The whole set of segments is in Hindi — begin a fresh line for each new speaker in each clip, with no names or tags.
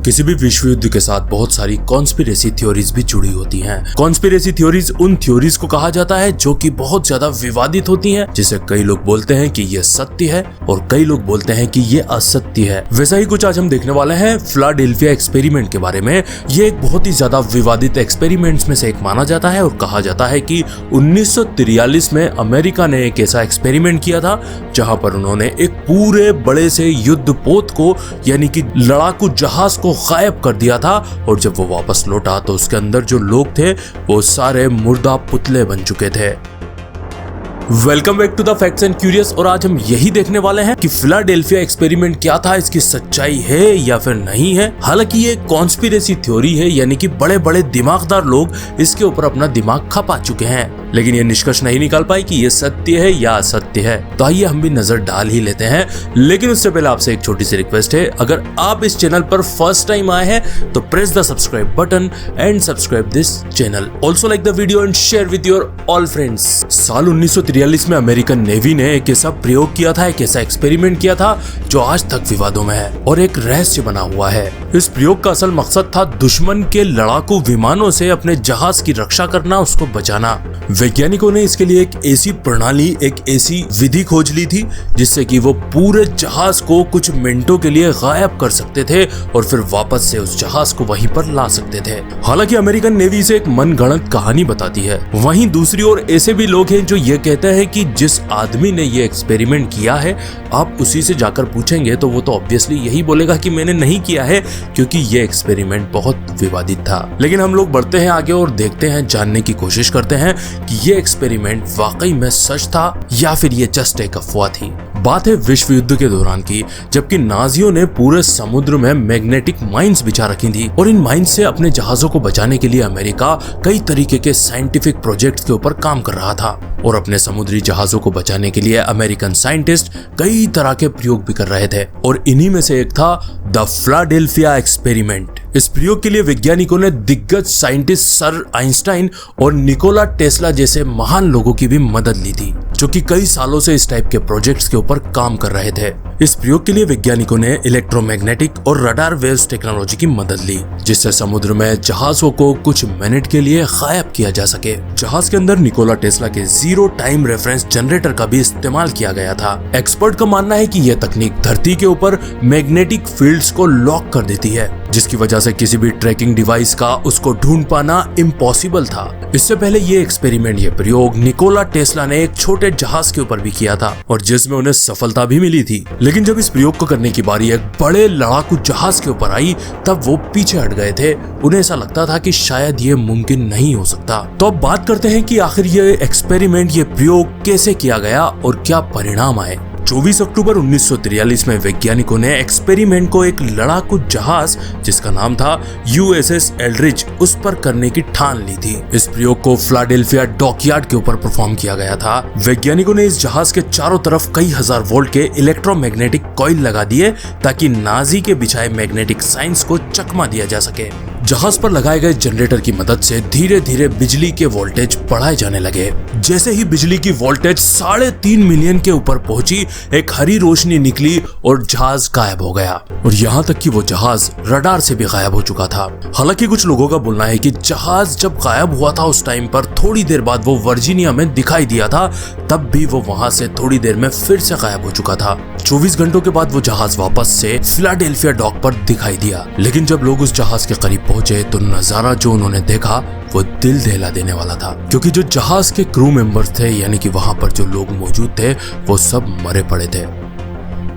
किसी भी विश्व युद्ध के साथ बहुत सारी कॉन्स्पिरेसी थ्योरीज भी जुड़ी होती हैं। कॉन्स्पिरेसी थ्योरीज उन थ्योरीज को कहा जाता है जो कि बहुत ज्यादा विवादित होती हैं, जिसे कई लोग बोलते हैं कि ये सत्य है और कई लोग बोलते हैं कि ये असत्य है। वैसा ही कुछ आज हम देखने वाले हैं फिलाडेल्फिया एक्सपेरिमेंट के बारे में। ये एक बहुत ही ज्यादा विवादित एक्सपेरिमेंट्स में से एक माना जाता है और कहा जाता है कि 1943 में अमेरिका ने एक ऐसा एक्सपेरिमेंट किया था जहां पर उन्होंने एक पूरे बड़े से युद्ध पोत को यानी कि लड़ाकू जहाज को गायब कर दिया था, और जब वो वापस लौटा तो उसके अंदर जो लोग थे वो सारे मुर्दा पुतले बन चुके थे। Welcome back to the facts and curious. और आज हम यही देखने वाले हैं कि फिलाडेल्फिया एक्सपेरिमेंट क्या था, इसकी सच्चाई है या फिर नहीं है। हालांकि ये कॉन्स्पिरेसी थ्योरी है, यानी कि बड़े बड़े दिमागदार लोग इसके ऊपर अपना दिमाग खपा चुके हैं, लेकिन ये निष्कर्ष नहीं निकाल पाए कि ये सत्य है या असत्य है। तो आइए हम भी नजर डाल ही लेते हैं। लेकिन उससे पहले आपसे एक छोटी सी रिक्वेस्ट है, अगर आप इस चैनल पर फर्स्ट टाइम आए हैं तो press the subscribe button and subscribe this channel. Also like the video and share with your all friends. साल 1943 में अमेरिकन नेवी ने एक ऐसा प्रयोग किया था, एक ऐसा एक्सपेरिमेंट किया था जो आज तक विवादों में है और एक रहस्य बना हुआ है। इस प्रयोग का असल मकसद था दुश्मन के लड़ाकू विमानों से अपने जहाज की रक्षा करना, उसको बचाना। वैज्ञानिकों ने इसके लिए एक ऐसी प्रणाली, एक ऐसी विधि खोज ली थी जिससे कि वो पूरे जहाज को कुछ मिनटों के लिए गायब कर सकते थे और फिर वापस से उस जहाज को वहीं पर ला सकते थे। हालांकि अमेरिकन नेवी से एक मनगढ़ंत कहानी बताती है, वहीं दूसरी ओर ऐसे भी लोग हैं जो ये कहते हैं कि जिस आदमी ने ये एक्सपेरिमेंट किया है, आप उसी से जाकर पूछेंगे तो वो तो ऑब्वियसली यही बोलेगा कि मैंने नहीं किया है, क्योंकि ये एक्सपेरिमेंट बहुत विवादित था। लेकिन हम लोग बढ़ते हैं आगे और देखते हैं, जानने की कोशिश करते हैं कि ये एक्सपेरिमेंट वाकई में सच था या फिर ये जस्ट एक अफवाह थी। बात है विश्व युद्ध के दौरान की, जबकि नाजियों ने पूरे समुद्र में मैग्नेटिक माइंस बिछा रखी थी और इन माइंस से अपने जहाजों को बचाने के लिए अमेरिका कई तरीके के साइंटिफिक प्रोजेक्ट्स के ऊपर काम कर रहा था। और अपने समुद्री जहाजों को बचाने के लिए अमेरिकन साइंटिस्ट कई तरह के प्रयोग भी कर रहे थे, और इन्हीं में से एक था द फिलाडेल्फिया एक्सपेरिमेंट। इस प्रयोग के लिए वैज्ञानिकों ने दिग्गज साइंटिस्ट सर आइंस्टाइन और निकोला टेस्ला जैसे महान लोगों की भी मदद ली थी, जो कि कई सालों से इस टाइप के प्रोजेक्ट्स के ऊपर काम कर रहे थे। इस प्रयोग के लिए वैज्ञानिकों ने इलेक्ट्रोमैग्नेटिक और रडार वेव्स टेक्नोलॉजी की मदद ली, जिससे समुद्र में जहाजों को कुछ मिनट के लिए गायब किया जा सके। जहाज के अंदर निकोला टेस्ला के जीरो टाइम रेफरेंस जनरेटर का भी इस्तेमाल किया गया था। एक्सपर्ट का मानना है कि यह तकनीक धरती के ऊपर मैग्नेटिक फील्ड्स को लॉक कर देती है, जिसकी वजह से किसी भी ट्रैकिंग डिवाइस का उसको ढूंढ पाना इम्पॉसिबल था। इससे पहले ये एक्सपेरिमेंट, ये प्रयोग निकोला टेस्ला ने एक छोटे जहाज के ऊपर भी किया था और जिसमें उन्हें सफलता भी मिली थी। लेकिन जब इस प्रयोग को करने की बारी एक बड़े लड़ाकू जहाज के ऊपर आई, तब वो पीछे हट गए थे। उन्हें ऐसा लगता था कि शायद ये मुमकिन नहीं हो सकता। तो अब बात करते हैं कि आखिर ये एक्सपेरिमेंट, ये प्रयोग कैसे किया गया और क्या परिणाम आए। 24 अक्टूबर 1943 में वैज्ञानिकों ने एक्सपेरिमेंट को एक लड़ाकू जहाज जिसका नाम था USS एल्ड्रिच, उस पर करने की ठान ली थी। इस प्रयोग को फिलाडेल्फिया डॉकयार्ड के ऊपर परफॉर्म किया गया था। वैज्ञानिकों ने इस जहाज के चारों तरफ कई हजार वोल्ट के इलेक्ट्रोमैग्नेटिक कॉइल लगा दिए ताकि नाजी के बिछाए मैग्नेटिक साइंस को चकमा दिया जा सके। जहाज पर लगाए गए जनरेटर की मदद से धीरे धीरे बिजली के वोल्टेज बढ़ाए जाने लगे। जैसे ही बिजली की वोल्टेज 3.5 मिलियन के ऊपर पहुंची, एक हरी रोशनी निकली और जहाज गायब हो गया, और यहाँ तक कि वो जहाज रडार से भी गायब हो चुका था। हालांकि कुछ लोगों का बोलना है कि जहाज जब गायब हुआ था उस टाइम पर थोड़ी देर बाद वो वर्जीनिया में दिखाई दिया था, तब भी वो वहां से थोड़ी देर में फिर से गायब हो चुका था। 24 घंटों के बाद वो जहाज वापस से फिलाडेल्फिया डॉक पर दिखाई दिया। लेकिन जब लोग उस जहाज के करीब पहुंचे तो नजारा जो उन्होंने देखा वो दिल दहला देने वाला था, क्योंकि जो जहाज के क्रू मेंबर्स थे, यानी कि वहां पर जो लोग मौजूद थे, वो सब मरे पड़े थे।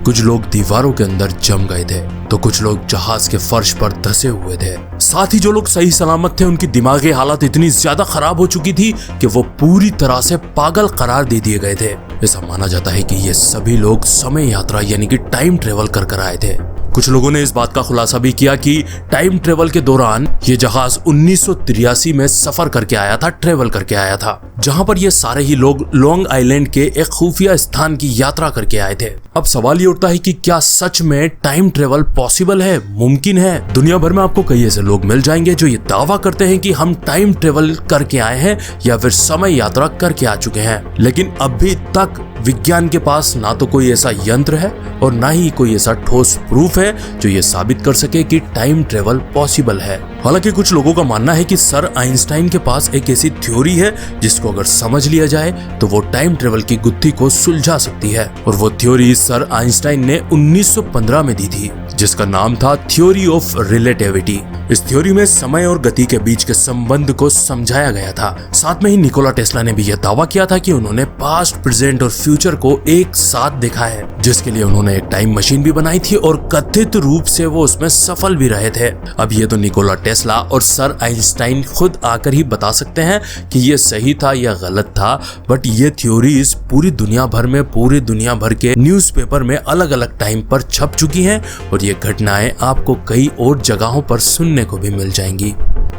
कुछ लोग दीवारों के अंदर जम गए थे तो कुछ लोग जहाज के फर्श पर धंसे हुए थे। साथ ही जो लोग सही सलामत थे, उनकी दिमागी हालत इतनी ज्यादा खराब हो चुकी थी कि वो पूरी तरह से पागल करार दे दिए गए थे। ऐसा माना जाता है कि ये सभी लोग समय यात्रा यानी कि टाइम ट्रेवल कर आए थे। कुछ लोगों ने इस बात का खुलासा भी किया कि टाइम ट्रेवल के दौरान ये जहाज 1983 में सफर करके आया था, ट्रेवल करके आया था, जहां पर ये सारे ही लोग लॉन्ग आइलैंड के एक खुफिया स्थान की यात्रा करके आए थे। अब सवाल ये उठता है कि क्या सच में टाइम ट्रेवल पॉसिबल है, मुमकिन है? दुनिया भर में आपको कई ऐसे लोग मिल जाएंगे जो ये दावा करते हैं कि हम टाइम ट्रेवल करके आए हैं या फिर समय यात्रा करके आ चुके हैं, लेकिन अभी तक विज्ञान के पास ना तो कोई ऐसा यंत्र है और ना ही कोई ऐसा ठोस प्रूफ है है जो ये साबित कर सके कि टाइम ट्रेवल पॉसिबल है। हालांकि कुछ लोगों का मानना है कि सर आइंस्टाइन के पास एक ऐसी थ्योरी है जिसको अगर समझ लिया जाए तो वो टाइम ट्रेवल की गुत्थी को सुलझा सकती है, और वो थ्योरी सर आइंस्टाइन ने 1915 में दी थी, जिसका नाम था थ्योरी ऑफ रिलेटिविटी। इस थ्योरी में समय और गति के बीच के संबंध को समझाया गया था। साथ में ही निकोला टेस्ला ने भी यह दावा किया था कि उन्होंने पास्ट, प्रेजेंट और फ्यूचर को एक साथ देखा है, जिसके लिए उन्होंने एक टाइम मशीन भी बनाई थी और कथित रूप से वो उसमें सफल भी रहे थे। अब ये तो निकोला टेस्ला और सर आइंस्टाइन खुद आकर ही बता सकते हैं कि ये सही था या गलत था, बट ये थ्योरीज पूरी दुनिया भर के न्यूज़पेपर में अलग अलग टाइम पर छप चुकी हैं, और ये घटनाएं आपको कई और जगहों पर सुनने को भी मिल जाएंगी।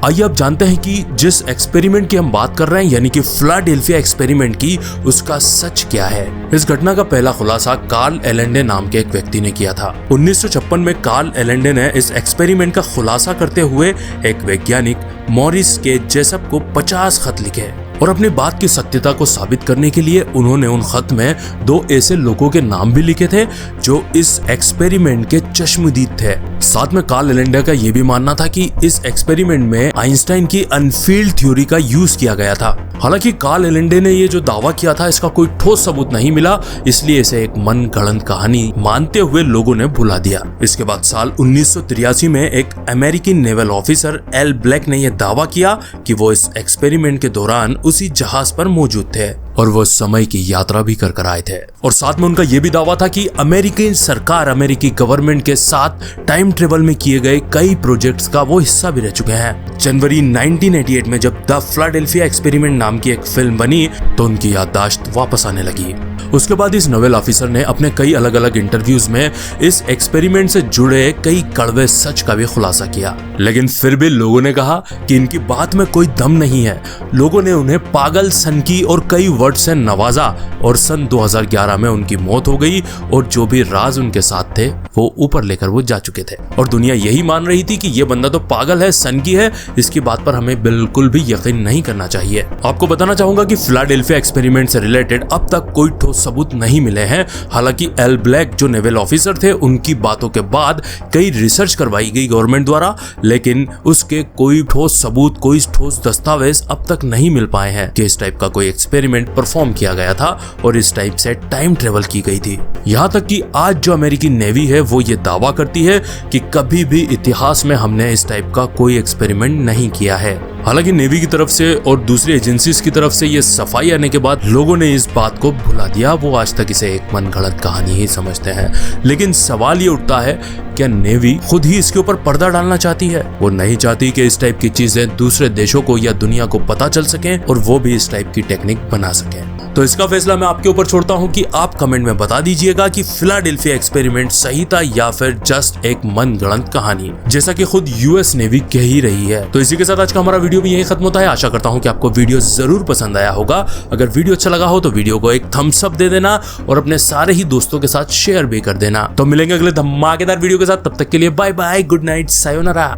आइए अब जानते हैं कि जिस एक्सपेरिमेंट की हम बात कर रहे हैं, यानी कि फिलाडेल्फिया एक्सपेरिमेंट की, उसका सच क्या है। इस घटना का पहला खुलासा कार्ल एलेंडे नाम के एक व्यक्ति ने किया था। 1956 में कार्ल एलेंडे ने इस एक्सपेरिमेंट का खुलासा करते हुए एक वैज्ञानिक मॉरिस के जेसप को 50 खत लिखे, और अपनी बात की सत्यता को साबित करने के लिए उन्होंने उन खत में 2 ऐसे लोगों के नाम भी लिखे थे जो इस एक्सपेरिमेंट के चश्मदीद थे। साथ में कार्ल एलेंडे का यह भी मानना था कि इस एक्सपेरिमेंट में आइंस्टाइन की अनफील्ड थ्योरी का यूज किया गया था। हालांकि कार्ल एलेंडे ने ये जो दावा किया था इसका कोई ठोस सबूत नहीं मिला, इसलिए इसे एक मनगढ़ंत कहानी मानते हुए लोगों ने भुला दिया। इसके बाद साल 1983 में एक अमेरिकी नेवल ऑफिसर एल ब्लैक ने यह दावा किया कि वो इस एक्सपेरिमेंट के दौरान उसी जहाज पर मौजूद थे और वो समय की यात्रा भी कर आए थे। और साथ में उनका यह भी दावा था कि अमेरिकी सरकार, अमेरिकी गवर्नमेंट के साथ टाइम ट्रेवल में किए गए कई प्रोजेक्ट्स का वो हिस्सा भी रह चुके हैं। जनवरी 1988 में जब द फिलाडेल्फिया एक्सपेरिमेंट नाम की एक फिल्म बनी तो उनकी याददाश्त वापस आने लगी। उसके बाद इस नोवेल ऑफिसर ने अपने कई अलग अलग इंटरव्यूज में इस एक्सपेरिमेंट से जुड़े कई कड़वे सच का भी खुलासा किया, लेकिन फिर भी लोगों ने कहा कि इनकी बात में कोई दम नहीं है। लोगों ने उन्हें पागल, सनकी और कई वर्ड से नवाजा, और सन 2011 में उनकी मौत हो गई, और जो भी राज उनके साथ थे वो ऊपर लेकर वो जा चुके थे, और दुनिया यही मान रही थी कि ये बंदा तो पागल है, सनकी है। इसकी बात पर हमें बिल्कुल भी यकीन नहीं करना चाहिए। आपको बताना चाहूंगा कि फिलाडेल्फिया एक्सपेरिमेंट से रिलेटेड अब तक कोई ठोस सबूत नहीं मिले हैं। हालांकि एल ब्लैक जो नेवल ऑफिसर थे, उनकी बातों के बाद कई रिसर्च करवाई गई गवर्नमेंट द्वारा, लेकिन उसके कोई ठोस सबूत, कोई ठोस दस्तावेज अब तक नहीं मिल पाए हैं कि इस टाइप का कोई एक्सपेरिमेंट परफॉर्म किया गया था और इस टाइप से टाइम ट्रेवल की गई थी। यहाँ तक कि आज जो अमेरिकी नेवी है वो ये दावा करती है कि कभी भी इतिहास में हमने इस टाइप का कोई एक्सपेरिमेंट नहीं किया है। हालांकि नेवी की तरफ से और दूसरी एजेंसीज की तरफ से ये सफाई आने के बाद लोगों ने इस बात को भुला दिया। वो आज तक इसे एक मनगढ़ंत कहानी ही समझते हैं। लेकिन सवाल ये उठता है, क्या नेवी खुद ही इसके ऊपर पर्दा डालना चाहती है? वो नहीं चाहती कि इस टाइप की चीजें दूसरे देशों को या दुनिया को पता चल सके और वो भी इस टाइप की टेक्निक बना सके। तो इसका फैसला मैं आपके ऊपर छोड़ता हूँ कि आप कमेंट में बता दीजिएगा कि फिलाडेल्फिया एक्सपेरिमेंट सही था या फिर जस्ट एक मनगढ़ंत कहानी, जैसा कि खुद यूएस नेवी कह ही रही है। तो इसी के साथ आज का हमारा वीडियो भी यही खत्म होता है। आशा करता हूँ कि आपको वीडियो जरूर पसंद आया होगा। अगर वीडियो अच्छा लगा हो तो वीडियो को एक थम्स अप दे देना और अपने सारे ही दोस्तों के साथ शेयर भी कर देना। तो मिलेंगे अगले धमाकेदार वीडियो के साथ, तब तक के लिए bye bye, good night, sayonara.